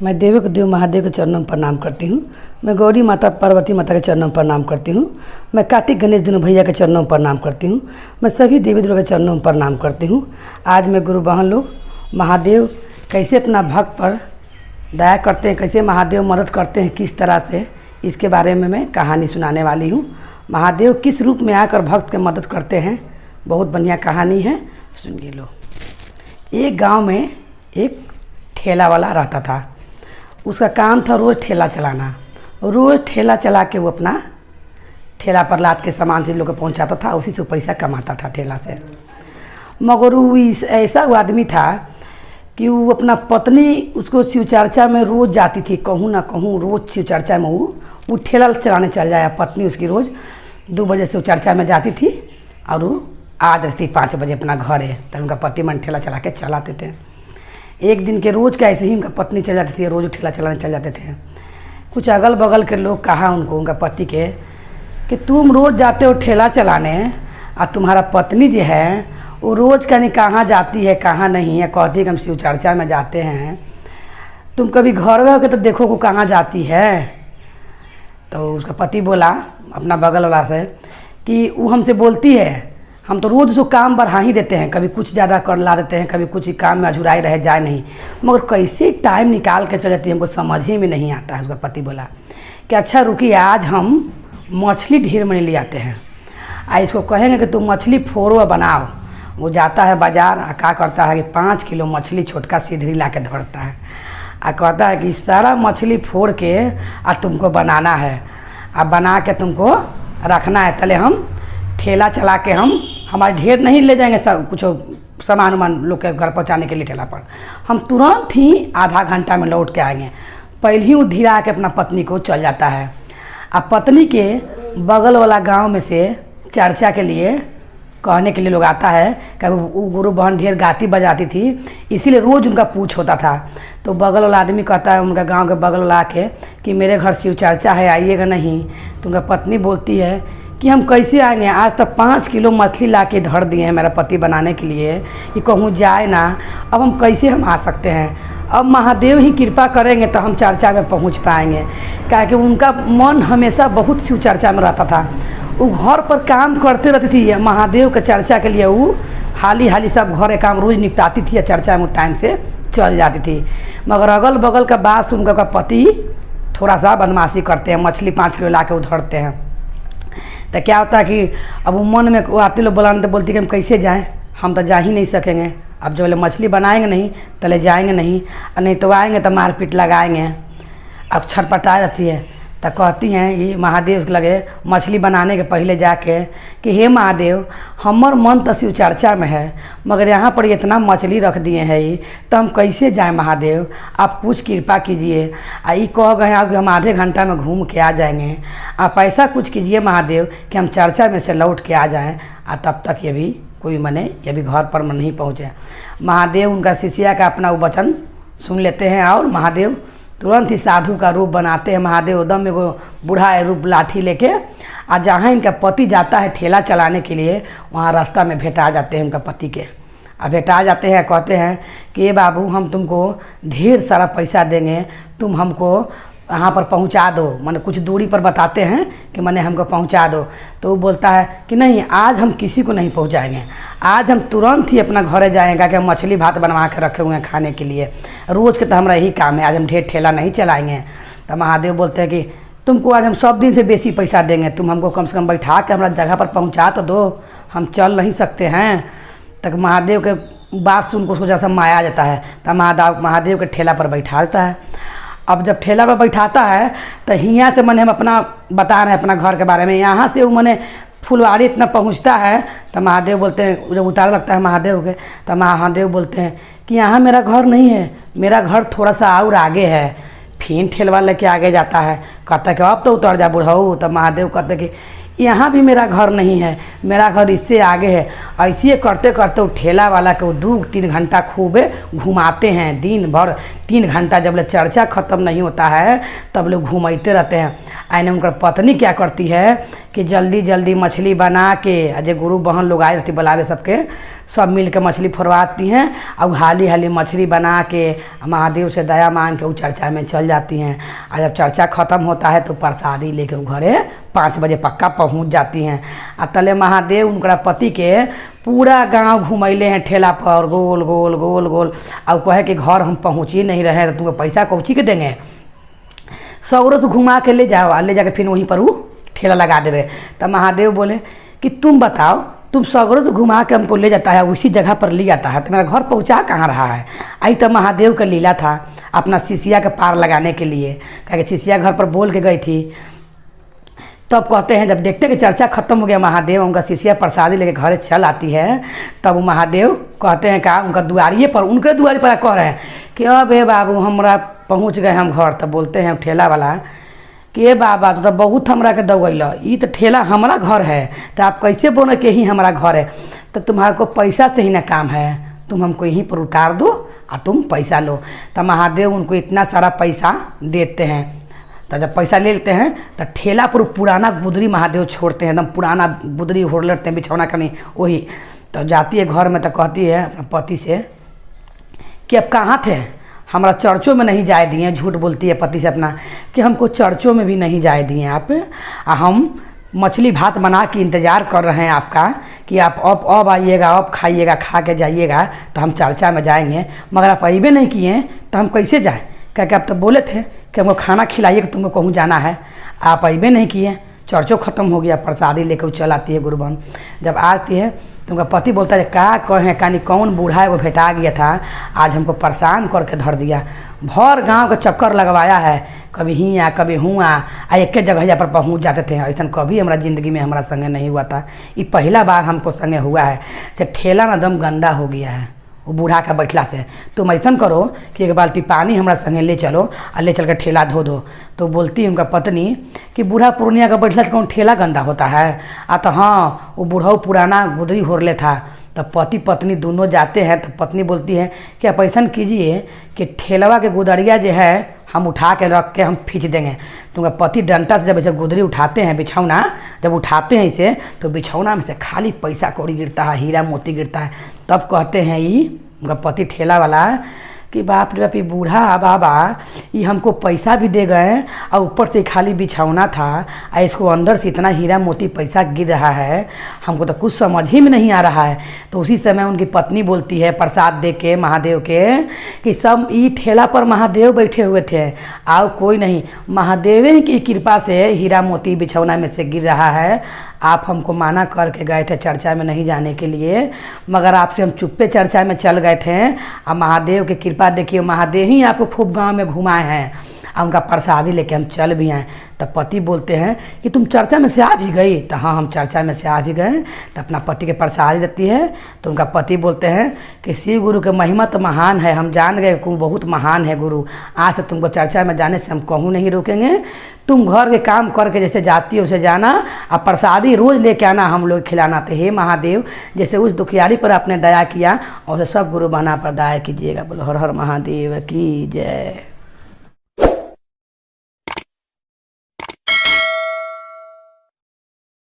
मैं देवों के देव महादेव के चरणों में प्रणाम करती हूँ। मैं गौरी माता पार्वती माता के चरणों में प्रणाम करती हूँ। मैं कार्तिक गणेश दोनों भैया के चरणों में प्रणाम करती हूँ। मैं सभी देवी देवों के चरणों में प्रणाम करती हूँ। आज मैं गुरु बहन लोग महादेव कैसे अपना भक्त पर दया करते हैं, कैसे महादेव मदद करते हैं, किस तरह से, इसके बारे में मैं कहानी सुनाने वाली हूँ। महादेव किस रूप में आकर भक्त की मदद करते हैं, बहुत बढ़िया कहानी है, सुनिए लो। एक गांव में एक ठेला वाला रहता था। उसका काम था रोज़ ठेला चलाना। रोज़ ठेला चला के वो अपना ठेला पर लाद के सामान से लोग को पहुँचाता था, उसी से वो पैसा कमाता था ठेला से। मगर वो ऐसा वो आदमी था कि वो अपना पत्नी उसको शिव चर्चा में रोज़ जाती थी, कहूँ ना कहूँ रोज़ शिव चर्चा में वो ठेला चलाने चल जाया। पत्नी उसकी रोज़ 2 बजे शिव चर्चा में जाती थी और वो आ जाती 5 बजे अपना घर है। तब उनका पति मन ठेला चला के चलाते थे। एक दिन के रोज़ का ऐसे ही उनका पत्नी चल जाती थी, रोज़ ठेला चलाने चल जाते थे। कुछ अगल बगल के लोग कहा उनको, उनका पति के, कि तुम रोज़ जाते हो ठेला चलाने और तुम्हारा पत्नी जो है वो रोज़ कहीं कहाँ जाती है कहाँ नहीं है, कहती है कि हम शिव चर्चा में जाते हैं, तुम कभी घर रह के तो देखो को कहाँ जाती है। तो उसका पति बोला अपना बगल वाला से कि वो हमसे बोलती है, हम तो रोज़ उसको काम बढ़ा ही देते हैं, कभी कुछ ज़्यादा कर ला देते हैं, कभी कुछ काम में अझुराई रह जाए नहीं, मगर कैसे टाइम निकाल के चल जाती है, हमको समझ ही में नहीं आता है। उसका पति बोला कि अच्छा रुकिए, आज हम मछली ढेर मनी ले आते हैं, इसको कहेंगे कि तुम मछली फोड़ो बनाओ। वो जाता है बाज़ार, क्या करता है कि 5 किलो मछली छोटका सिधरी ला के धरता है, कहता है कि सारा मछली फोड़ के तुमको बनाना है, बना के तुमको रखना है, तले हम ठेला चला के हमारे ढेर नहीं ले जाएंगे, सब कुछ सामान वामान लोग के घर पहुँचाने के लिए ठेला पर, हम तुरंत ही आधा घंटा में लौट के आएंगे। पहले ही वो धीरा के अपना पत्नी को चल जाता है। अब पत्नी के बगल वाला गांव में से चर्चा के लिए कहने के लिए लोग आता है कि वो गुरु बहन ढेर गाती बजाती थी, इसीलिए रोज़ उनका पूछ होता था। तो बगल वाला आदमी कहता है उनका गांव के बगल वाला आके कि मेरे घर शिव चर्चा है, आइएगा नहीं। तो उनका पत्नी बोलती है कि हम कैसे आएंगे, आज तक 5 किलो मछली ला के धर दिए हैं मेरा पति बनाने के लिए, कि कहूँ जाए ना, अब हम कैसे आ सकते हैं। अब महादेव ही कृपा करेंगे तो हम चर्चा में पहुँच पाएंगे, क्योंकि उनका मन हमेशा बहुत शिव चर्चा में रहता था। वो घर पर काम करते रहती थी महादेव के चर्चा के लिए, वो हाली सब घर के काम रोज़ निपटाती थी, चर्चा में टाइम से चल जाती थी। मगर अगल बगल का बात सुनकर का पति थोड़ा सा बदमाशी करते हैं, मछली 5 किलो ला के उधरते हैं। तो क्या होता है कि अब वो मन में वो आते लोग बुलाने तो बोलती कि हम कैसे जाएं, हम तो जा ही नहीं सकेंगे, अब जो मछली बनाएंगे नहीं तले जाएंगे नहीं, और नहीं तो आएंगे तो मारपीट लगाएंगे। अब छटपटा रहती है, तो कहती हैं ये महादेव के लगे मछली बनाने के पहले जाके कि हे महादेव, हमर मन तो शिव चर्चा में है, मगर यहाँ पर इतना मछली रख दिए हैं ये, तो हम कैसे जाएं महादेव, आप कुछ कृपा कीजिए। ये कह गए आप हम आधे घंटा में घूम के आ जाएंगे, आप ऐसा कुछ कीजिए महादेव कि हम चर्चा में से लौट के आ जाएँ, तब तक ये भी कोई मने ये भी घर पर नहीं पहुँचे। महादेव उनका शिष्या का अपना वो वचन सुन लेते हैं और महादेव तुरंत ही साधु का रूप बनाते हैं। महादेव एकदम एगो बूढ़ा रूप लाठी लेके जहाँ इनका पति जाता है ठेला चलाने के लिए, वहाँ रास्ता में भेटा जाते हैं उनका पति के। भेटा जाते हैं, कहते हैं कि ये बाबू हम तुमको ढेर सारा पैसा देंगे, तुम हमको यहाँ पर पहुँचा दो, माने कुछ दूरी पर बताते हैं कि मैंने हमको पहुँचा दो। तो वो बोलता है कि नहीं, आज हम किसी को नहीं पहुँचाएंगे, आज हम तुरंत ही अपना घरे जाएंगे कि हम मछली भात बनवा के रखे हुए हैं खाने के लिए, रोज़ के तो हमारा यही काम है, आज हम ढेर ठेला नहीं चलाएंगे। तो महादेव बोलते हैं कि तुमको आज हम सब दिन से बेसी पैसा देंगे, तुम हमको कम से कम बैठा के हमारा जगह पर पहुँचा तो दो, हम चल नहीं सकते हैं। तक महादेव के बात सुन को उसको जैसा माया जाता है, तो महादेव के ठेला पर बैठाता है। अब जब ठेला पर बैठाता है तो हियाँ से मैंने हम अपना बता रहे हैं अपना घर के बारे में, यहाँ से वो मैंने फुलवारी इतना पहुँचता है तो महादेव बोलते हैं, जब उतार लगता है महादेव के, तो महादेव बोलते हैं कि यहाँ मेरा घर नहीं है, मेरा घर थोड़ा सा और आगे है। फिर ठेलवा लेके आगे जाता है, कहता है कि अब तो उतर जा बुढ़ऊ। तो महादेव कहते कि यहाँ भी मेरा घर नहीं है, मेरा घर इससे आगे है। ऐसे करते करते वो ठेला वाला के वो 2-3 घंटा खूब घुमाते हैं दिन भर। 3 घंटा जब ले चर्चा ख़त्म नहीं होता है तब लोग घूमते रहते हैं। आने उनका पत्नी क्या करती है कि जल्दी जल्दी मछली बना के, अजय गुरु बहन लोग आए रहती बुलावे सबके, सब मिल के मछली फरवाती हैं और हाली हाली मछली बना के महादेव से दया मांग के वो चर्चा में चल जाती हैं। और जब चर्चा ख़त्म होता है तो प्रसादी लेके वो घरे 5 बजे पक्का पहुंच जाती हैं। आ तले महादेव उनका पति के पूरा गांव घुमैले हैं ठेला पर, गोल गोल गोल गोल। और कहे कि घर हम पहुँच ही नहीं रहे तो तुमको पैसा कौची के देंगे, सौरों से घुमा के ले जाओ, ले जाके फिर वहीं पर वो ठेला लगा देवे। तब महादेव बोले कि तुम बताओ, तुम सगरों से घुमा के हमको ले जाता है, उसी जगह पर ले जाता है, तो मेरा घर पहुंचा कहाँ रहा है। आई तब महादेव का लीला था अपना शिष्या के पार लगाने के लिए, क्या शिष्या घर पर बोल के गई थी। तब कहते हैं जब देखते कि चर्चा खत्म हो गया, महादेव उनका शिष्या प्रसादी लेके घर चल आती है, तब वो महादेव कहते हैं का उनका दुआरिये पर, उनके दुआरी पर कह रहे हैं कि अब ए बाबू हमरा पहुँच गए हम घर। तब बोलते हैं ठेला वाला कि ए बाबा तो बहुत हमरा के दौगैल, ये तो ठेला हमारा घर है, तो आप कैसे बोले कि ही हमारा घर है। तो तुम्हारे को पैसा से ही ना काम है, तुम हमको यहीं पर उतार दो और तुम पैसा लो। तो महादेव उनको इतना सारा पैसा देते हैं। तो जब पैसा ले लेते हैं तो ठेला पर पुराना गुदरी महादेव छोड़ते हैं, एकदम पुराना गुदरी होड़ लेते हैं बिछौना कहीं वही। तो जाती है घर में तो कहती है अपने पति से कि अब कहाँ थे, हमारा चर्चों में नहीं जाए दिए। झूठ बोलती है पति से अपना कि हमको चर्चों में भी नहीं जाए दिए आप, हम मछली भात बना के इंतज़ार कर रहे हैं आपका कि आप अब आइएगा, अब खाइएगा, खा के जाइएगा तो हम चर्चा में जाएंगे, मगर आप अइबे नहीं किए तो हम कैसे जाएँ। क्या आप तो बोले थे कि हमको खाना खिलाइए कि तुमको कहूँ जाना है, आप अइबे नहीं किए, चर्चों ख़त्म हो गया। प्रसादी लेकर वो चल आती है गुरुबन। जब आती है तो उनका पति बोलता है का कहें कहानी कौन बूढ़ा है वो भेटा गया था, आज हमको परेशान करके धर दिया, भर गांव का चक्कर लगवाया है, कभी हियाँ कभी हुआ, एक जगह पर पहुंच जाते थे। ऐसा कभी हमारा ज़िंदगी में हमारा संगे नहीं हुआ था, ये पहला बार हमको संगे हुआ है। से ठेला ना दम गंदा हो गया है वो बूढ़ा का बैठला से, तुम ऐसा करो कि 1 बाल्टी पानी हमारा संगे ले चलो और ले चल कर ठेला धो दो। तो बोलती है उनका पत्नी कि बूढ़ा पूर्णिया का बैठला से कौन ठेला गंदा होता है। तो हाँ वो बूढ़ा पुराना गुदरी होरले था। तब पति पत्नी दोनों जाते हैं। तो पत्नी बोलती है कि आप ऐसा कीजिए कि ठेलवा के गुदरिया जो है हम उठा के रख के हम खींच देंगे। तो उनका पति डंटा से जब ऐसे गुदरी उठाते हैं, बिछौना जब उठाते हैं इसे, तो बिछौना में से खाली पैसा कौड़ी गिरता है, हीरा मोती गिरता है। तब कहते हैं ये उनका पति ठेला वाला कि बाप रे बाप ये बूढ़ा बाबा ये हमको पैसा भी दे गए और ऊपर से खाली बिछौना था और इसको अंदर से इतना हीरा मोती पैसा गिर रहा है, हमको तो कुछ समझ ही में नहीं आ रहा है। तो उसी समय उनकी पत्नी बोलती है प्रसाद दे के महादेव के कि सब ये ठेला पर महादेव बैठे हुए थे, आओ कोई नहीं, महादेव की कृपा से हीरा मोती बिछौना में से गिर रहा है। आप हमको माना करके गए थे चर्चा में नहीं जाने के लिए, मगर आपसे हम चुप्पे चर्चा में चल गए थे। अब महादेव की कृपा देखिए, महादेव ही आपको खूब गांव में घुमाए हैं और उनका प्रसादी लेके हम चल भी आए। तब पति बोलते हैं कि तुम चर्चा में से आ भी गई। तो हाँ हम चर्चा में से आ भी गए। तो अपना पति के प्रसादी देती है। तो उनका पति बोलते हैं कि शिव गुरु के महिमा तो महान है, हम जान गए कि बहुत महान है गुरु, आज से तुमको चर्चा में जाने से हम कहूँ नहीं रोकेंगे, तुम घर के काम करके जैसे जाती हो उसे जाना और प्रसादी रोज़ लेके आना, हम लोग खिलाना। तो हे महादेव जैसे उस दुखियारी पर आपने दया किया और सब गुरु बहना पर दया कीजिएगा। बोलो हर हर महादेव की जय।